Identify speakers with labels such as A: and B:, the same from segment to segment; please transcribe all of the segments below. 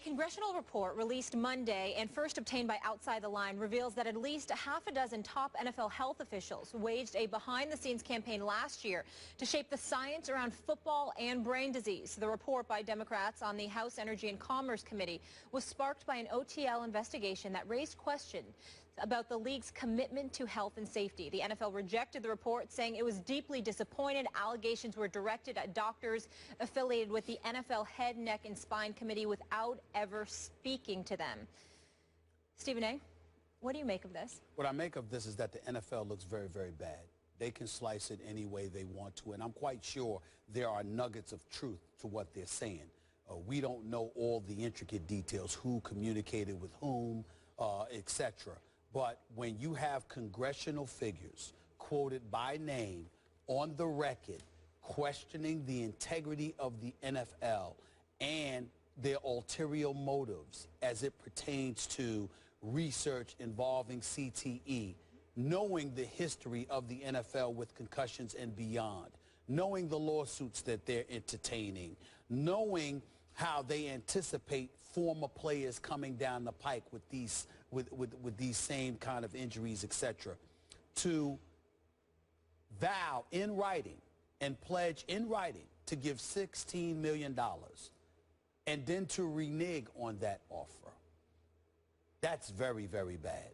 A: congressional report released Monday and first obtained by Outside the Line reveals that at least half a dozen top NFL health officials waged a behind-the-scenes campaign last year to shape the science around football and brain disease. The report by Democrats on the House Energy and Commerce Committee was sparked by an OTL investigation that raised questions about the league's commitment to health and safety. The NFL rejected the report, saying it was deeply disappointed. Allegations were directed at doctors affiliated with the NFL Head, Neck, and Spine Committee without ever speaking to them. Stephen A., what do you make of this?
B: What I make of this is that the NFL looks very, very bad. They can slice it any way they want to, and I'm quite sure there are nuggets of truth to what they're saying. We don't know all the intricate details, who communicated with whom, etc. But when you have congressional figures quoted by name on the record questioning the integrity of the NFL and their ulterior motives as it pertains to research involving CTE, knowing the history of the NFL with concussions and beyond, knowing the lawsuits that they're entertaining, knowing how they anticipate former players coming down the pike with these same kind of injuries, etc., to vow in writing and pledge in writing to give $16 million and then to renege on that offer. That's very, very bad.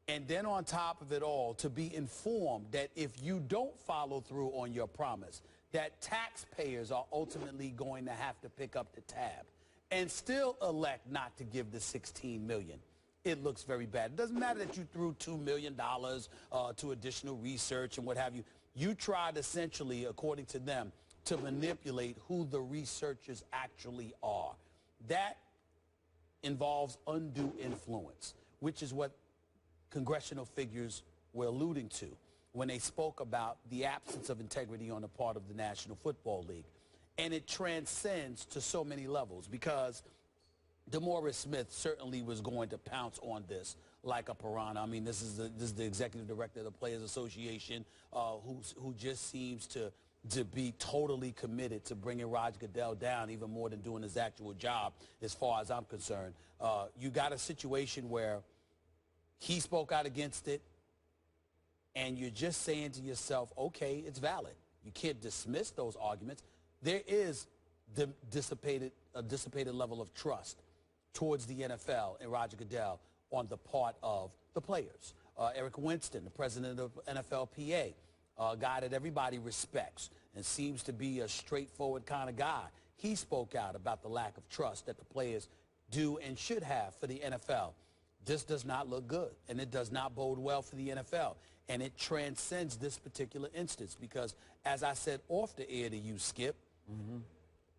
B: And then on top of it all, to be informed that if you don't follow through on your promise, that taxpayers are ultimately going to have to pick up the tab and still elect not to give the $16 million. It looks very bad. It doesn't matter that you threw $2 million to additional research and what have you. You tried essentially, according to them, to manipulate who the researchers actually are. That involves undue influence, which is what congressional figures were alluding to when they spoke about the absence of integrity on the part of the National Football League. And it transcends to so many levels, because DeMaurice Smith certainly was going to pounce on this like a piranha. I mean, this is the executive director of the Players Association, who just seems to be totally committed to bringing Roger Goodell down, even more than doing his actual job, as far as I'm concerned. You got a situation where he spoke out against it, and you're just saying to yourself, okay, it's valid. You can't dismiss those arguments. There is a dissipated level of trust towards the NFL and Roger Goodell on the part of the players. Eric Winston, the president of NFLPA, a guy that everybody respects and seems to be a straightforward kind of guy, he spoke out about the lack of trust that the players do and should have for the NFL. This does not look good, and it does not bode well for the NFL. And it transcends this particular instance because, as I said off the air to you, Skip,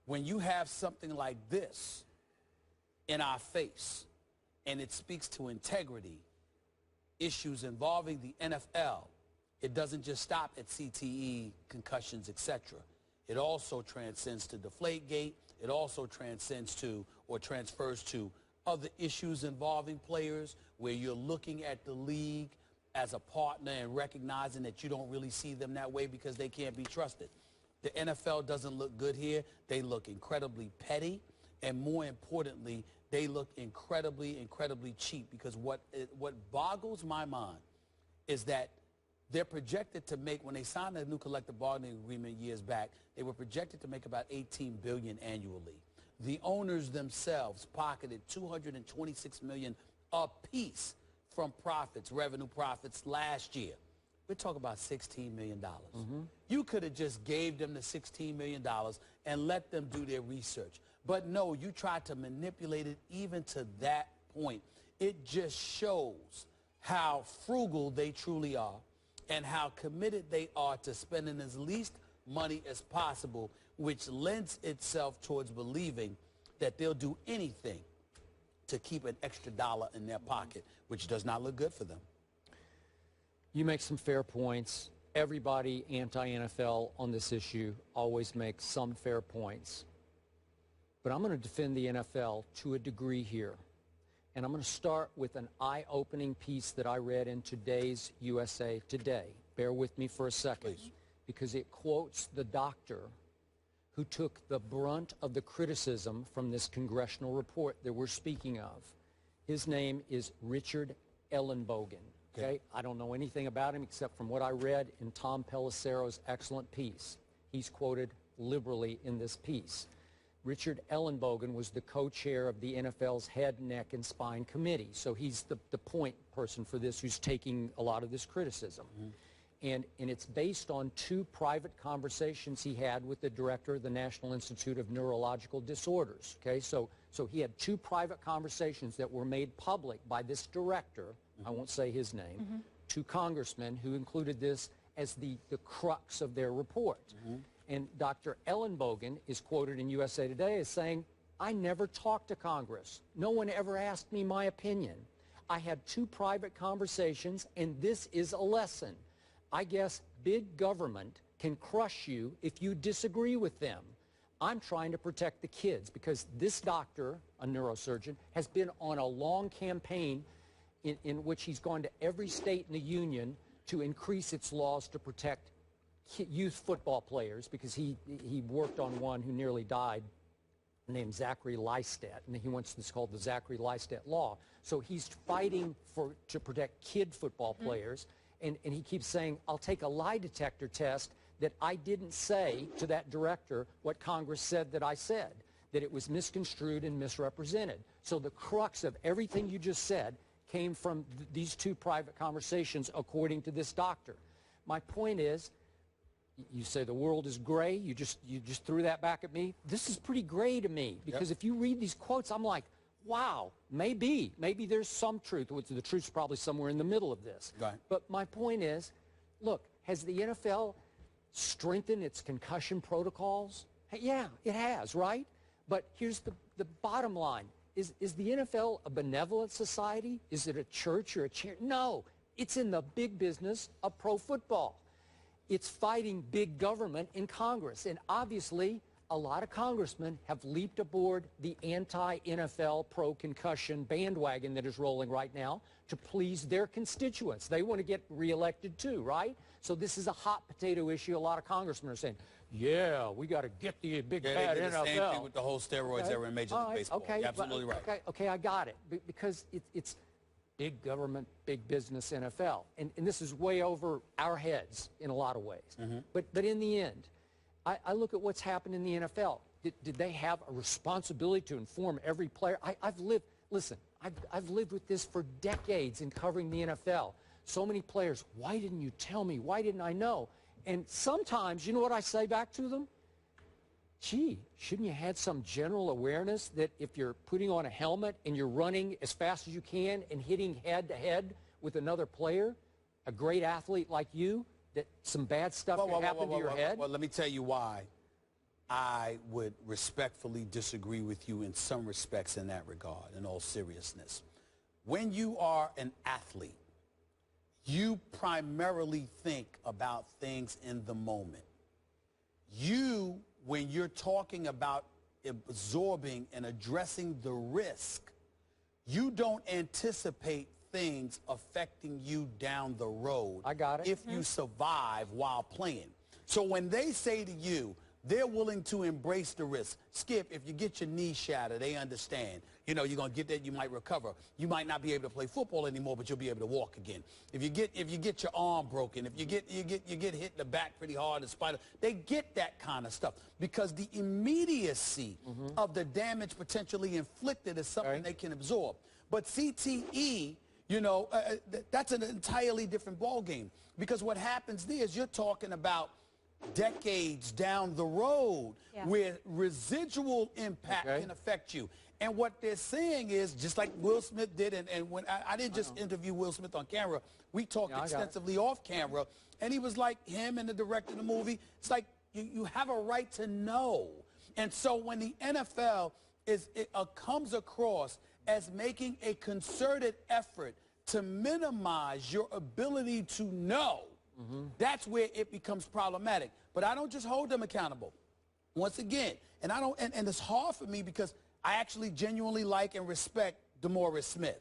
B: when you have something like this in our face and it speaks to integrity, issues involving the NFL, it doesn't just stop at CTE, concussions, etc. It also transcends to Deflategate. It also transcends to or transfers to other issues involving players where you're looking at the league as a partner and recognizing that you don't really see them that way because they can't be trusted. The NFL doesn't look good here. They look incredibly petty, and more importantly, they look incredibly, incredibly cheap, because what boggles my mind is that they're projected to make, when they signed the new collective bargaining agreement years back, they were projected to make about $18 billion annually. The owners themselves pocketed $226 million apiece from profits, revenue profits last year. We're talking about $16 million. You could have just gave them the $16 million and let them do their research. But no, you tried to manipulate it even to that point. It just shows how frugal they truly are and how committed they are to spending as least money as possible, which lends itself towards believing that they'll do anything to keep an extra dollar in their pocket, which does not look good for them.
C: You make some fair points. Everybody anti-NFL on this issue always makes some fair points. But I'm going to defend the NFL to a degree here. And I'm going to start with an eye-opening piece that I read in today's USA Today. Bear with me for a second.
B: Please.
C: Because it quotes the doctor who took the brunt of the criticism from this congressional report that we're speaking of. His name is Richard Ellenbogen. Okay? I don't know anything about him except from what I read in Tom Pellissero's excellent piece. He's quoted liberally in this piece. Richard Ellenbogen was the co-chair of the NFL's Head, Neck, and Spine Committee. So he's the point person for this who's taking a lot of this criticism. And it's based on 2 private conversations he had with the director of the National Institute of Neurological Disorders. Okay, so he had 2 private conversations that were made public by this director, I won't say his name, 2 congressmen who included this as the crux of their report. And Dr. Ellenbogen is quoted in USA Today as saying, "I never talked to Congress. No one ever asked me my opinion. I had 2 private conversations, and this is a lesson. I guess big government can crush you if you disagree with them. I'm trying to protect the kids," because this doctor, a neurosurgeon, has been on a long campaign in which he's gone to every state in the union to increase its laws to protect youth football players, because he worked on one who nearly died named Zachary Lystat, and he wants this called the Zachary Lystat Law. So he's fighting to protect kid football players. And he keeps saying, "I'll take a lie detector test that I didn't say to that director what Congress said that I said, that it was misconstrued and misrepresented." So the crux of everything you just said came from these 2 private conversations, according to this doctor. My point is, you say the world is gray. You just threw that back at me. This is pretty gray to me, because if you read these quotes, I'm like, wow, maybe there's some truth. The truth's probably somewhere in the middle of this.
B: Right.
C: But my point is, look, has the NFL strengthened its concussion protocols? Hey, yeah, it has, right? But here's the bottom line. Is the NFL a benevolent society? Is it a church or a charity? No, it's in the big business of pro football. It's fighting big government in Congress. And obviously, a lot of congressmen have leaped aboard the anti-NFL pro-concussion bandwagon that is rolling right now to please their constituents. They want to get reelected too, right? So this is a hot potato issue. A lot of congressmen are saying, yeah, we got to get the big bad
B: they did
C: NFL.
B: the same thing with the whole steroids era in Major League Baseball.
C: Okay,
B: You're absolutely right.
C: Okay, I got it. Because it's big government, big business NFL. And this is way over our heads in a lot of ways. But in the end, I look at what's happened in the NFL. Did they have a responsibility to inform every player? I've lived with this for decades in covering the NFL. So many players, why didn't you tell me? Why didn't I know? And sometimes, you know what I say back to them? Gee, shouldn't you have some general awareness that if you're putting on a helmet and you're running as fast as you can and hitting head-to-head with another player, a great athlete like you, that some bad stuff can happen to your head?
B: Well, let me tell you why I would respectfully disagree with you in some respects in that regard, in all seriousness. When you are an athlete, you primarily think about things in the moment. When you're talking about absorbing and addressing the risk, you don't anticipate things affecting you down the road.
C: I got it.
B: If you survive while playing. So when they say to you, they're willing to embrace the risk. Skip, if you get your knee shattered, they understand. You know, you're going to get that, you might recover. You might not be able to play football anymore, but you'll be able to walk again. If you get your arm broken, if you get hit in the back pretty hard in spite of, they get that kind of stuff because the immediacy of the damage potentially inflicted is something they can absorb. But CTE, you know, that's an entirely different ballgame because what happens there is you're talking about decades down the road where residual impact can affect you. And what they're saying is, just like Will Smith did, and when I didn't just interview Will Smith on camera, we talked extensively off camera, and he was like, him and the director of the movie, it's like you have a right to know. And so when the NFL comes across as making a concerted effort to minimize your ability to know, that's where it becomes problematic. But I don't just hold them accountable. Once again, and it's hard for me because I actually genuinely like and respect DeMaurice Smith.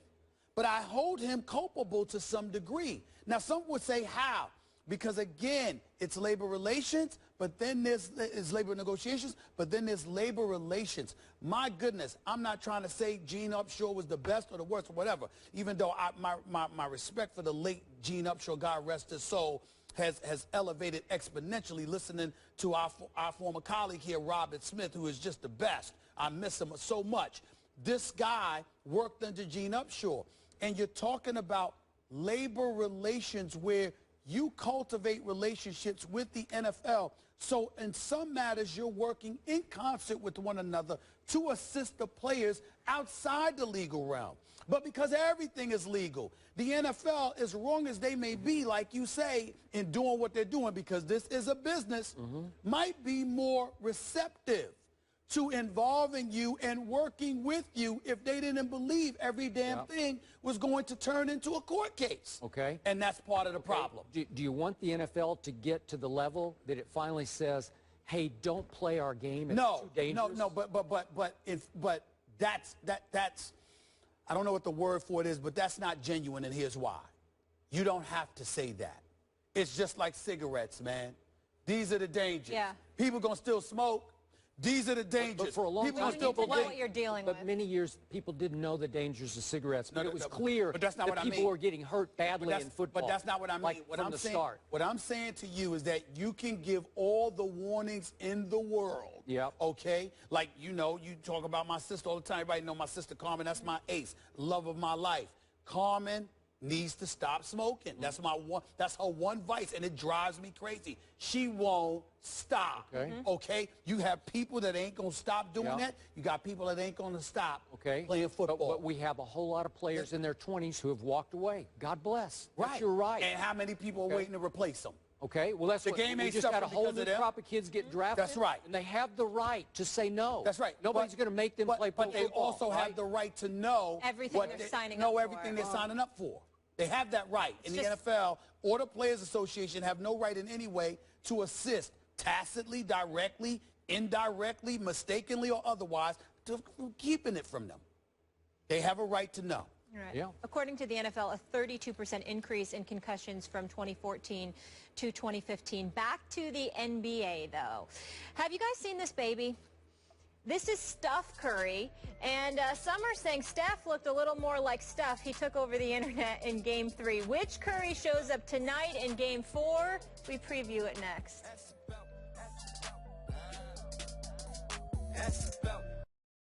B: But I hold him culpable to some degree. Now, some would say, how? Because, again, it's labor relations, but then there's labor negotiations, but then there's labor relations. My goodness, I'm not trying to say Gene Upshaw was the best or the worst or whatever, even though my respect for the late Gene Upshaw, God rest his soul, has elevated exponentially, listening to our former colleague here, Robert Smith, who is just the best. I miss him so much. This guy worked under Gene Upshaw, and you're talking about labor relations where you cultivate relationships with the NFL. So in some matters, you're working in concert with one another to assist the players outside the legal realm. But because everything is legal, the NFL, as wrong as they may be, like you say, in doing what they're doing, because this is a business, might be more receptive to involving you and working with you if they didn't believe every damn thing was going to turn into a court case.
C: Okay.
B: And that's part of the problem.
C: Do you want the NFL to get to the level that it finally says, hey, don't play our game, it's too dangerous?
B: No, but that's I don't know what the word for it is, but that's not genuine, and here's why. You don't have to say that. It's just like cigarettes, man. These are the dangers.
A: Yeah.
B: People gonna still smoke. These are the dangers.
C: But for a long
B: people
C: time,
B: still
A: know what you're dealing with.
C: But many years, people didn't know the dangers of cigarettes. But it was clear
B: but that's not
C: that
B: what
C: people
B: I mean.
C: were getting hurt badly in football.
B: But that's not what I mean.
C: Like
B: what
C: from
B: I'm
C: the
B: saying,
C: start.
B: What I'm saying to you is that you can give all the warnings in the world.
C: Yep.
B: Okay? Like, you know, you talk about my sister all the time. Everybody know my sister Carmen. That's my ace. Love of my life. Carmen needs to stop smoking. That's her one vice, and it drives me crazy. She won't stop.
C: Okay.
B: Okay? You have people that ain't gonna stop doing that. You got people that ain't gonna stop playing football.
C: But we have a whole lot of players in their 20s who have walked away. God bless.
B: Right.
C: That's your right.
B: And how many people are waiting to replace them?
C: Okay, well, that's
B: The
C: what
B: game
C: we
B: ain't
C: just got a
B: suffering
C: whole
B: because
C: new
B: of them.
C: crop of kids get drafted.
B: That's right.
C: And they have the right to say no.
B: That's right.
C: Nobody's going to make them play pro
B: But they
C: football,
B: also have the right to know
A: Everything they're signing up
B: know
A: for.
B: everything they're signing up for. They have that right. In the NFL or the Players Association have no right in any way to assist tacitly, directly, indirectly, mistakenly, or otherwise to keeping it from them. They have a right to know.
A: Right.
C: Yeah.
A: According to the NFL, a 32% increase in concussions from 2014 to 2015. Back to the NBA, though. Have you guys seen this baby? This is Steph Curry, and some are saying Steph looked a little more like Steph. He took over the internet in Game 3. Which Curry shows up tonight in Game 4? We preview it next.